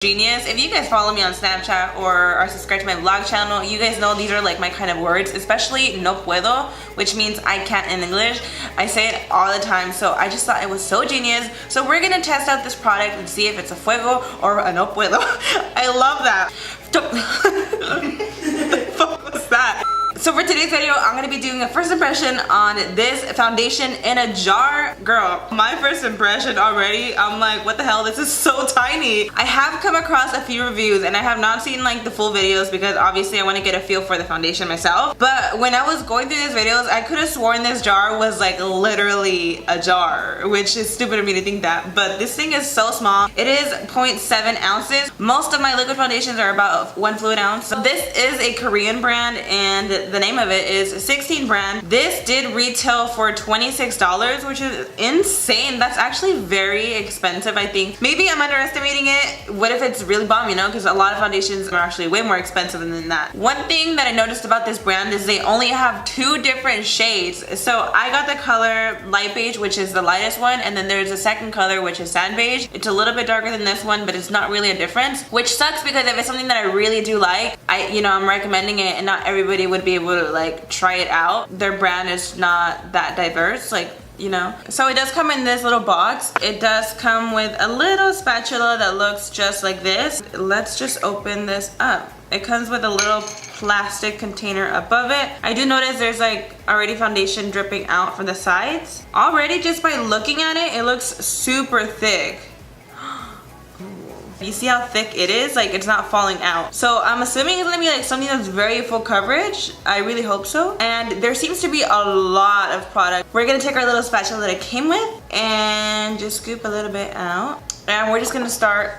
Genius. If you guys follow me on Snapchat or are subscribed to my vlog channel, you guys know these are like my kind of words, especially no puedo, which means I can't in English. I say it all the time, so I just thought it was so genius. So we're gonna test out this product and see if it's a fuego or a no puedo. I love that. What the fuck was that? So for today's video, I'm going to be doing a first impression on this foundation in a jar. Girl, my first impression already, I'm like, what the hell? This is so tiny. I have come across a few reviews and I have not seen like the full videos because obviously I want to get a feel for the foundation myself. But when I was going through these videos, I could have sworn this jar was like literally a jar, which is stupid of me to think that. But this thing is so small. It is 0.7 ounces. Most of my liquid foundations are about 1 fluid ounce. So this is a Korean brand and the name of it is 16 brand. This did retail for $26, which is insane. That's actually very expensive, I think. Maybe I'm underestimating it. What if it's really bomb, you know? Because a lot of foundations are actually way more expensive than that. One thing that I noticed about this brand is they only have 2 different shades. So I got the color light beige, which is the lightest one, and then there's a second color, which is sand beige. It's a little bit darker than this one, but it's not really a difference, which sucks because if it's something that I really do like, I'm recommending it and not everybody would be able to like try it out. Their brand is not that diverse, like, you know. So it does come in this little box. It does come with a little spatula that looks just like this. Let's just open this up. It comes with a little plastic container above it. I do notice there's like already foundation dripping out from the sides. Already just by looking at it, it looks super thick. You see how thick it is? Like, it's not falling out. So I'm assuming it's gonna be like something that's very full coverage. I really hope so. And there seems to be a lot of product. We're gonna take our little spatula that it came with and just scoop a little bit out. And we're just gonna start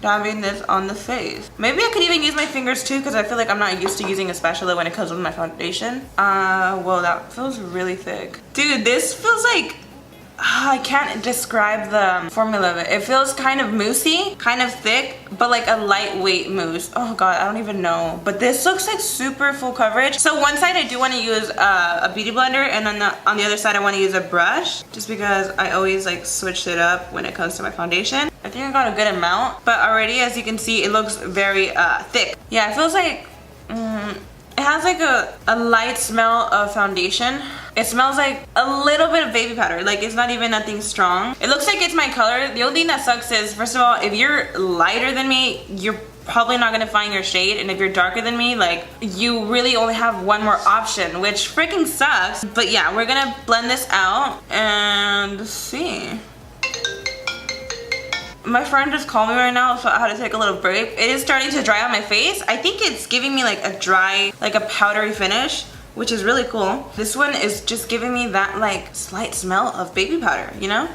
dabbing this on the face. Maybe I could even use my fingers too because I feel like I'm not used to using a spatula when it comes with my foundation. Well, that feels really thick. Dude, this feels like, I can't describe the formula of it. It feels kind of moussey, kind of thick, but like a lightweight mousse. Oh god, I don't even know. But this looks like super full coverage. So one side I do want to use a beauty blender, and on the other side I want to use a brush, just because I always like switch it up when it comes to my foundation. I think I got a good amount, but already as you can see, it looks very thick. Yeah, it feels like it has like a light smell of foundation. It smells like a little bit of baby powder. Like, it's not even nothing strong. It looks like it's my color. The only thing that sucks is, first of all, if you're lighter than me, you're probably not gonna find your shade. And if you're darker than me, like, you really only have one more option, which freaking sucks. But yeah, we're gonna blend this out and see. My friend just called me right now, so I had to take a little break. It is starting to dry on my face. I think it's giving me like a dry, like a powdery finish, which is really cool. This one is just giving me that like slight smell of baby powder, you know?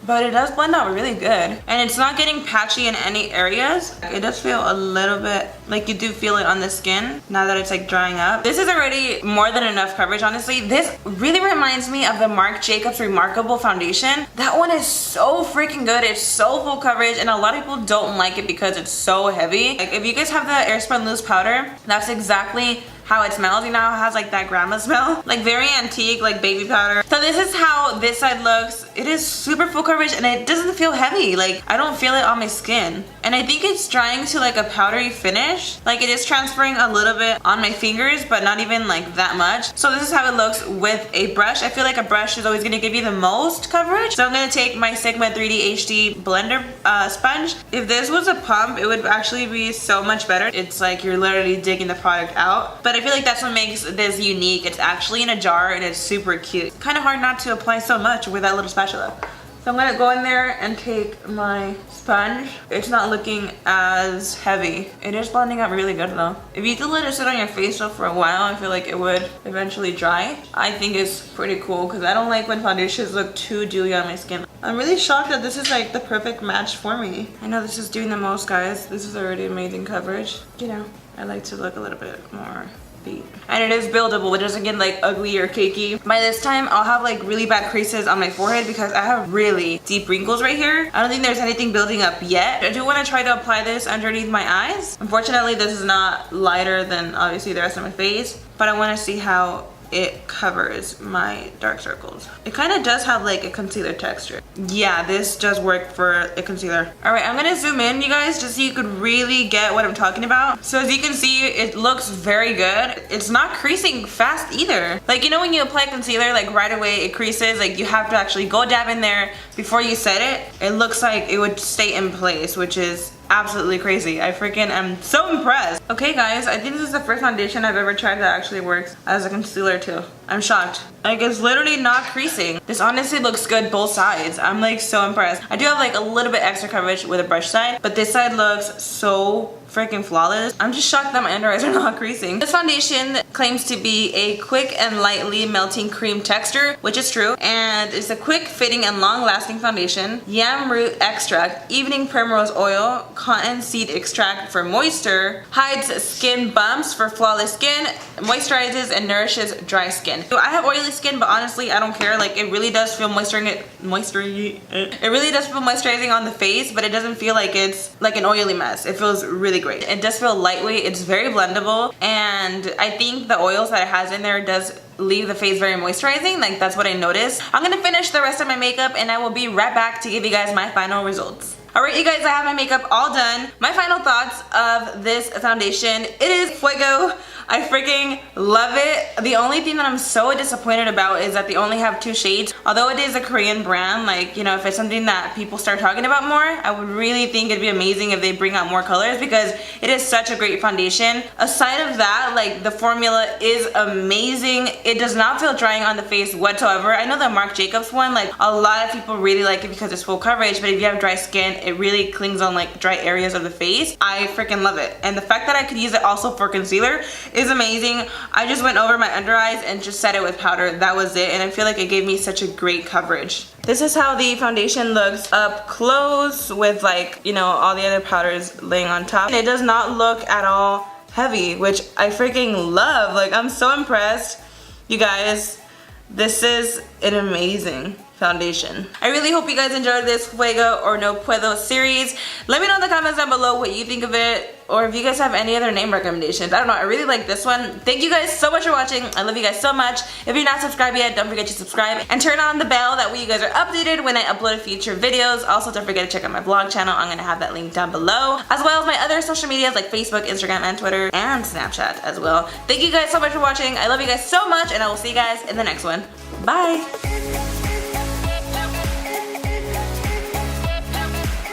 But it does blend out really good. And it's not getting patchy in any areas. It does feel a little bit, like you do feel it on the skin now that it's like drying up. This is already more than enough coverage, honestly. This really reminds me of the Marc Jacobs Remarkable Foundation. That one is so freaking good. It's so full coverage and a lot of people don't like it because it's so heavy. Like, if you guys have the Airspun Loose Powder, that's exactly how it smells. You know how it has like that grandma smell? Like very antique, like baby powder. So this is how this side looks. It is super full coverage and it doesn't feel heavy. Like, I don't feel it on my skin. And I think it's drying to like a powdery finish. Like, it is transferring a little bit on my fingers, but not even like that much. So this is how it looks with a brush. I feel like a brush is always gonna give you the most coverage. So I'm gonna take my Sigma 3D HD blender sponge. If this was a pump, it would actually be so much better. It's like you're literally digging the product out. But I feel like that's what makes this unique. It's actually in a jar and it's super cute. It's kind of hard not to apply so much with that little spatula. So I'm gonna go in there and take my sponge. It's not looking as heavy. It is blending out really good though. If you do let it sit on your face though for a while, I feel like it would eventually dry. I think it's pretty cool because I don't like when foundations look too dewy on my skin. I'm really shocked that this is like the perfect match for me. I know this is doing the most, guys. This is already amazing coverage. You know, I like to look a little bit more deep. And it is buildable. It doesn't get like ugly or cakey. By this time, I'll have like really bad creases on my forehead because I have really deep wrinkles right here. I don't think there's anything building up yet. I do want to try to apply this underneath my eyes. Unfortunately, this is not lighter than obviously the rest of my face, but I want to see how it covers my dark circles. It kind of does have like a concealer texture. Yeah, this does work for a concealer. All right, I'm gonna zoom in, you guys, just so you could really get what I'm talking about. So as you can see, it looks very good. It's not creasing fast either. Like, you know when you apply concealer, like right away it creases, like you have to actually go dab in there before you set it. It looks like it would stay in place, which is absolutely crazy. I freaking am so impressed. Okay guys, I think this is the first foundation I've ever tried that actually works as a concealer too. I'm shocked. Like, it's literally not creasing. This honestly looks good both sides. I'm like so impressed. I do have like a little bit extra coverage with the brush side, but this side looks so freaking flawless. I'm just shocked that my under eyes are not creasing. This foundation claims to be a quick and lightly melting cream texture, which is true, and it's a quick fitting and long lasting foundation. Yam root extract, evening primrose oil, cotton seed extract for moisture, hides skin bumps for flawless skin, moisturizes and nourishes dry skin. So I have oily skin, but honestly I don't care. Like, it really does feel moisturizing on the face, but it doesn't feel like it's like an oily mess. It feels really great. It does feel lightweight, it's very blendable, and I think the oils that it has in there does leave the face very moisturizing. Like, that's what I noticed. I'm gonna finish the rest of my makeup and I will be right back to give you guys my final results. Alright you guys, I have my makeup all done. My final thoughts of this foundation, it is Fuego. I freaking love it. The only thing that I'm so disappointed about is that they only have 2 shades. Although it is a Korean brand, like, you know, if it's something that people start talking about more, I would really think it'd be amazing if they bring out more colors, because it is such a great foundation. Aside of that, like, the formula is amazing. It does not feel drying on the face whatsoever. I know the Marc Jacobs one, like, a lot of people really like it because it's full coverage, but if you have dry skin, it really clings on like dry areas of the face. I freaking love it. And the fact that I could use it also for concealer is amazing. I just went over my under eyes and just set it with powder. That was it, and I feel like it gave me such a great coverage. This is how the foundation looks up close with, like, you know, all the other powders laying on top. And it does not look at all heavy, which I freaking love. Like, I'm so impressed. You guys, this is an amazing foundation. I really hope you guys enjoyed this Fuego or No Puedo series. Let me know in the comments down below what you think of it, or if you guys have any other name recommendations. I don't know, I really like this one. Thank you guys so much for watching. I love you guys so much. If you're not subscribed yet, don't forget to subscribe and turn on the bell. That way you guys are updated when I upload future videos. Also, don't forget to check out my vlog channel. I'm gonna have that link down below, as well as my other social medias like Facebook, Instagram, and Twitter, and Snapchat as well. Thank you guys so much for watching. I love you guys so much, and I will see you guys in the next one. Bye!